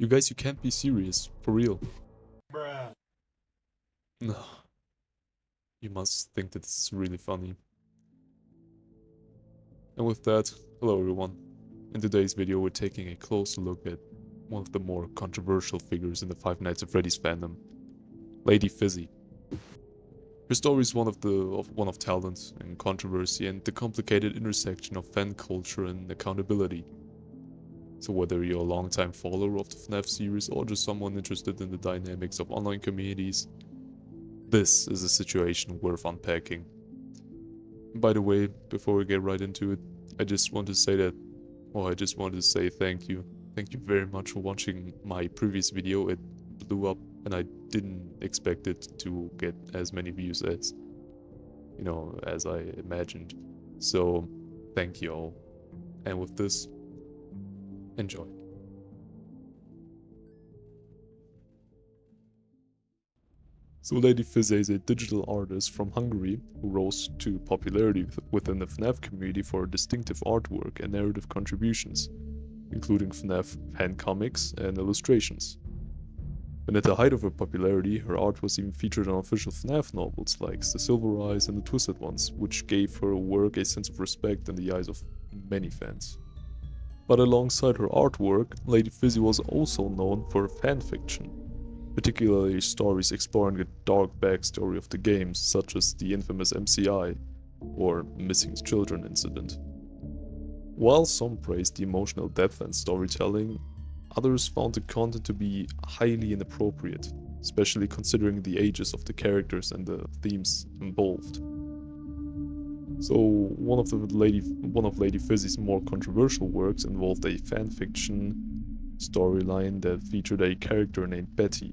You guys, you can't be serious. For real. Bruh. No. You must think that this is really funny. And with that, hello everyone. In today's video we're taking a closer look at one of the more controversial figures in the Five Nights at Freddy's fandom, LadyFiszi. Her story is one of talent and controversy and the complicated intersection of fan culture and accountability. So whether you're a long-time follower of the FNAF series or just someone interested in the dynamics of online communities, this is a situation worth unpacking. By the way, before we get right into it, I just want to say thank you. Thank you very much for watching my previous video. It blew up and I didn't expect it to get as many views as I imagined. So, thank you all. And with this, enjoy. So LadyFiszi is a digital artist from Hungary who rose to popularity within the FNAF community for distinctive artwork and narrative contributions, including FNAF fan comics and illustrations. And at the height of her popularity, her art was even featured on official FNAF novels like The Silver Eyes and The Twisted Ones, which gave her work a sense of respect in the eyes of many fans. But alongside her artwork, LadyFiszi was also known for fanfiction, particularly stories exploring the dark backstory of the games, such as the infamous MCI or Missing Children incident. While some praised the emotional depth and storytelling, others found the content to be highly inappropriate, especially considering the ages of the characters and the themes involved. So one of LadyFizzi's more controversial works involved a fanfiction storyline that featured a character named Betty.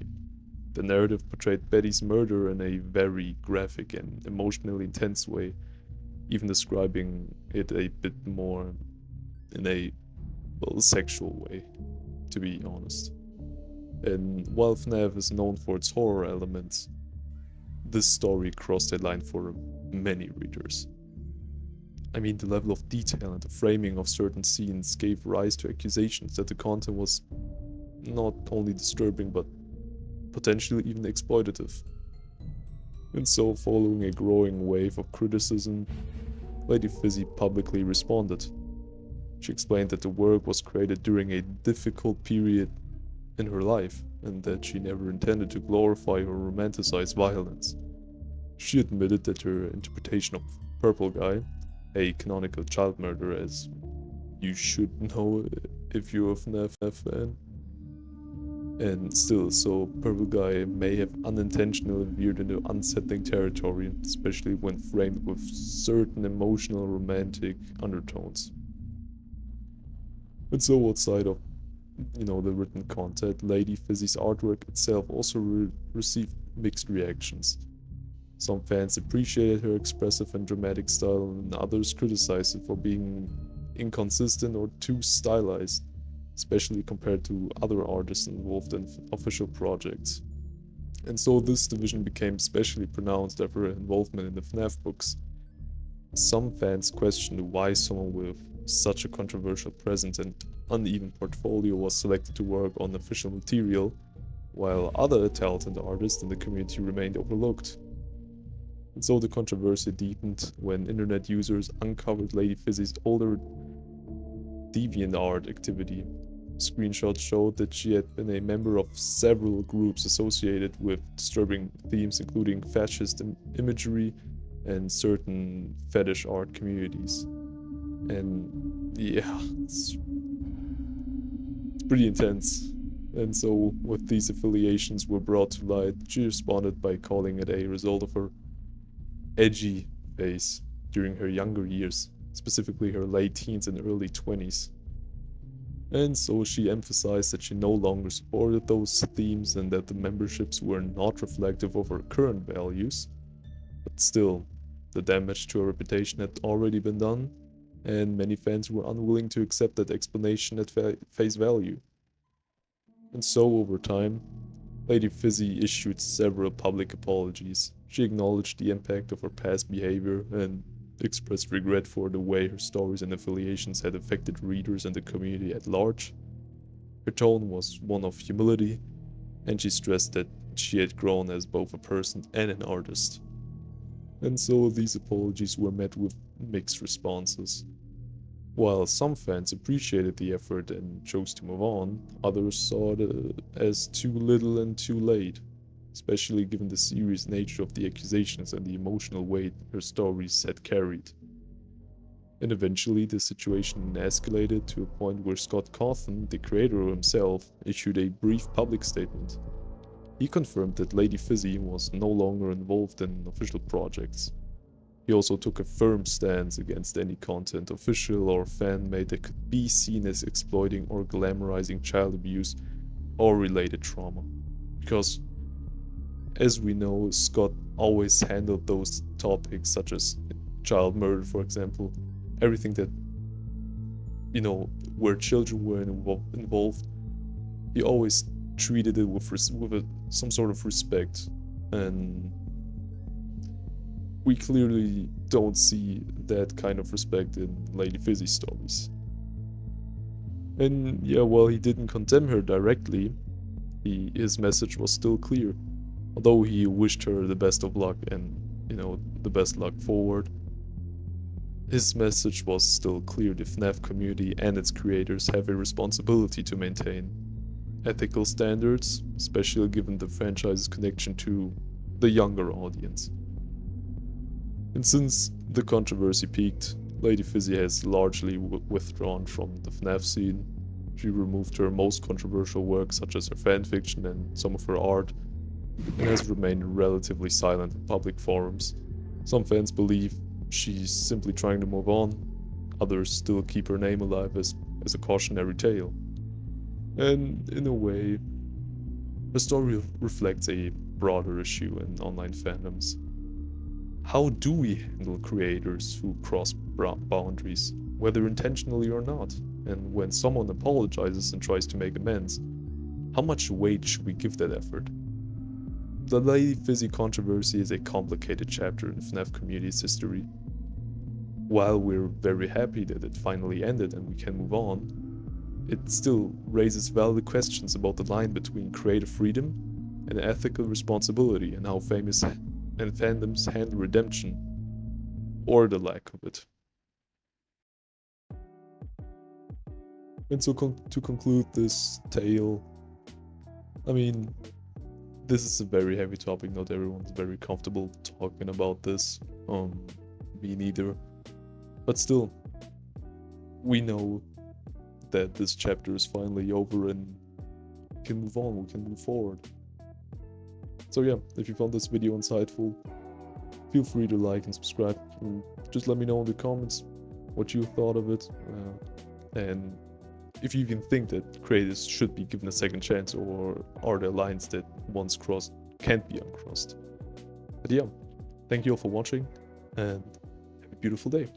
The narrative portrayed Betty's murder in a very graphic and emotionally intense way, even describing it a bit more in a sexual way, to be honest. And while FNAF is known for its horror elements, this story crossed a line for many readers. I mean, the level of detail and the framing of certain scenes gave rise to accusations that the content was not only disturbing but potentially even exploitative. And so, following a growing wave of criticism, LadyFiszi publicly responded. She explained that the work was created during a difficult period in her life and that she never intended to glorify or romanticize violence. She admitted that her interpretation of Purple Guy, a canonical child murderer, as you should know if you're a FNAF fan, and still, so Purple Guy may have unintentionally veered into unsettling territory, especially when framed with certain emotional romantic undertones. And so outside of, the written content, LadyFizzi's artwork itself also received mixed reactions. Some fans appreciated her expressive and dramatic style, and others criticized it for being inconsistent or too stylized, especially compared to other artists involved in official projects. And so this division became especially pronounced after her involvement in the FNAF books. Some fans questioned why someone with such a controversial presence and uneven portfolio was selected to work on official material, while other talented artists in the community remained overlooked. And so the controversy deepened when internet users uncovered LadyFizzi's older DeviantArt activity. Screenshots showed that she had been a member of several groups associated with disturbing themes including fascist imagery and certain fetish art communities. And yeah, it's pretty intense. And so with these affiliations were brought to light, she responded by calling it a result of her edgy phase during her younger years, specifically her late teens and early 20s. And so she emphasized that she no longer supported those themes and that the memberships were not reflective of her current values. But still, the damage to her reputation had already been done, and many fans were unwilling to accept that explanation at face value. And so over time, LadyFizzi issued several public apologies. She acknowledged the impact of her past behavior and expressed regret for the way her stories and affiliations had affected readers and the community at large. Her tone was one of humility, and she stressed that she had grown as both a person and an artist. And so these apologies were met with mixed responses. While some fans appreciated the effort and chose to move on, others saw it as too little and too late, especially given the serious nature of the accusations and the emotional weight her stories had carried. And eventually the situation escalated to a point where Scott Cawthon, the creator himself, issued a brief public statement. He confirmed that LadyFiszi was no longer involved in official projects. He also took a firm stance against any content, official or fan-made, that could be seen as exploiting or glamorizing child abuse or related trauma. Because, as we know, Scott always handled those topics such as child murder, for example, everything that, where children were involved, he always treated it with some sort of respect, and we clearly don't see that kind of respect in LadyFiszi's stories. And yeah, while he didn't condemn her directly, his message was still clear. Although he wished her the best of luck and, the best luck forward, his message was still clear. The FNAF community and its creators have a responsibility to maintain ethical standards, especially given the franchise's connection to the younger audience. And since the controversy peaked, LadyFiszi has largely withdrawn from the FNAF scene. She removed her most controversial work, such as her fanfiction and some of her art, and has remained relatively silent in public forums. Some fans believe she's simply trying to move on, others still keep her name alive as a cautionary tale. And in a way, the story reflects a broader issue in online fandoms. How do we handle creators who cross boundaries, whether intentionally or not? And when someone apologizes and tries to make amends, how much weight should we give that effort? The LadyFiszi controversy is a complicated chapter in the FNAF community's history. While we're very happy that it finally ended and we can move on, it still raises valid questions about the line between creative freedom and ethical responsibility, and how famous and fandoms handle redemption, or the lack of it. And so to conclude this tale, this is a very heavy topic, not everyone's very comfortable talking about this, me neither, but still, we know that this chapter is finally over and we can move on, we can move forward. So yeah, if you found this video insightful, feel free to like and subscribe, and just let me know in the comments what you thought of it, and if you even think that creators should be given a second chance, or are there lines that once crossed can't be uncrossed. But yeah, thank you all for watching, and have a beautiful day.